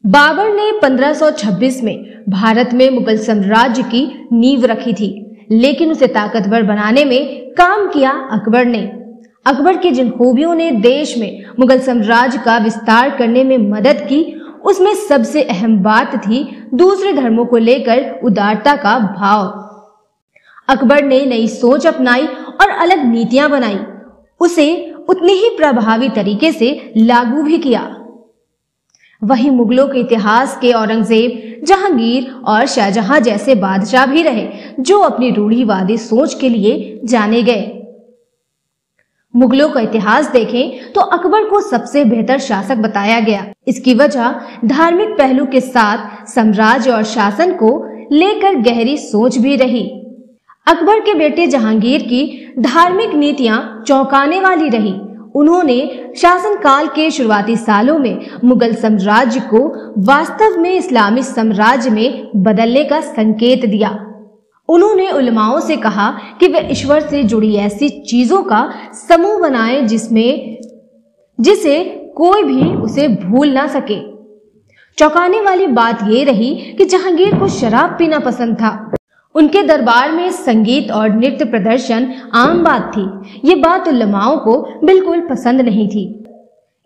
बाबर ने 1526 में भारत में मुगल साम्राज्य की नींव रखी थी, लेकिन उसे ताकतवर बनाने में काम किया अकबर ने। अकबर की जिन खूबियों ने देश में मुगल साम्राज्य का विस्तार करने में मदद की, उसमें सबसे अहम बात थी दूसरे धर्मों को लेकर उदारता का भाव। अकबर ने नई सोच अपनाई और अलग नीतियां बनाई, उसे उतनी ही प्रभावी तरीके से लागू भी किया। वहीं मुगलों के इतिहास के औरंगजेब, जहांगीर और शाहजहां जैसे बादशाह भी रहे, जो अपनी रूढ़िवादी सोच के लिए जाने गए। मुगलों का इतिहास देखें तो अकबर को सबसे बेहतर शासक बताया गया। इसकी वजह धार्मिक पहलू के साथ साम्राज्य और शासन को लेकर गहरी सोच भी रही। अकबर के बेटे जहांगीर की धार्मिक नीतियां चौंकाने वाली रही। उन्होंने शासनकाल के शुरुआती सालों में मुगल साम्राज्य को वास्तव में इस्लामी साम्राज्य में बदलने का संकेत दिया। उन्होंने उलमाओं से कहा कि वे ईश्वर से जुड़ी ऐसी चीजों का समूह बनाएं जिसे कोई भी उसे भूल ना सके। चौंकाने वाली बात यह रही कि जहांगीर को शराब पीना पसंद था। उनके दरबार में संगीत और नृत्य प्रदर्शन आम बात थी। ये बात उलमाओं को बिल्कुल पसंद नहीं थी।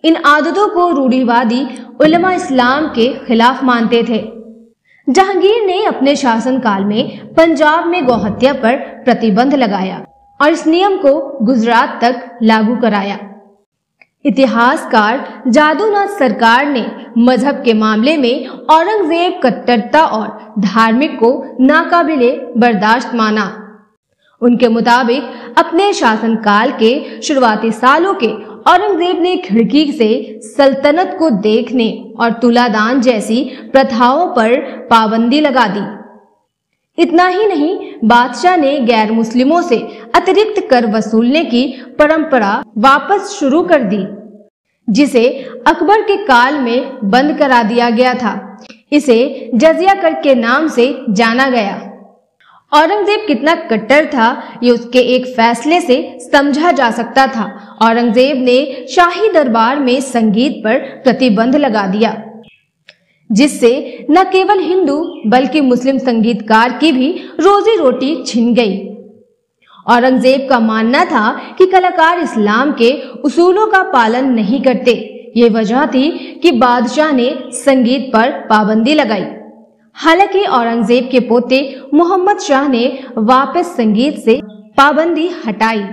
इन आदतों को रूढ़िवादी उलमा इस्लाम के खिलाफ मानते थे। जहांगीर ने अपने शासनकाल में पंजाब में गौहत्या पर प्रतिबंध लगाया और इस नियम को गुजरात तक लागू कराया। इतिहासकार जादूनाथ सरकार ने मजहब के मामले में औरंगजेब कट्टरता और धार्मिक को नाकाबिले बर्दाश्त माना। उनके मुताबिक अपने शासनकाल के शुरुआती सालों के औरंगजेब ने खिड़की से सल्तनत को देखने और तुलादान जैसी प्रथाओं पर पाबंदी लगा दी। इतना ही नहीं, बादशाह ने गैर मुस्लिमों से अतिरिक्त कर वसूलने की परंपरा वापस शुरू कर दी, जिसे अकबर के काल में बंद करा दिया गया था। इसे जजिया कर के नाम से जाना गया। औरंगजेब कितना कट्टर था, ये उसके एक फैसले से समझा जा सकता था। औरंगजेब ने शाही दरबार में संगीत पर प्रतिबंध लगा दिया, जिससे न केवल हिंदू बल्कि मुस्लिम संगीतकार की भी रोजी रोटी छिन गई। औरंगजेब का मानना था कि कलाकार इस्लाम के उसूलों का पालन नहीं करते। ये वजह थी कि बादशाह ने संगीत पर पाबंदी लगाई। हालांकि औरंगजेब के पोते मोहम्मद शाह ने वापस संगीत से पाबंदी हटाई।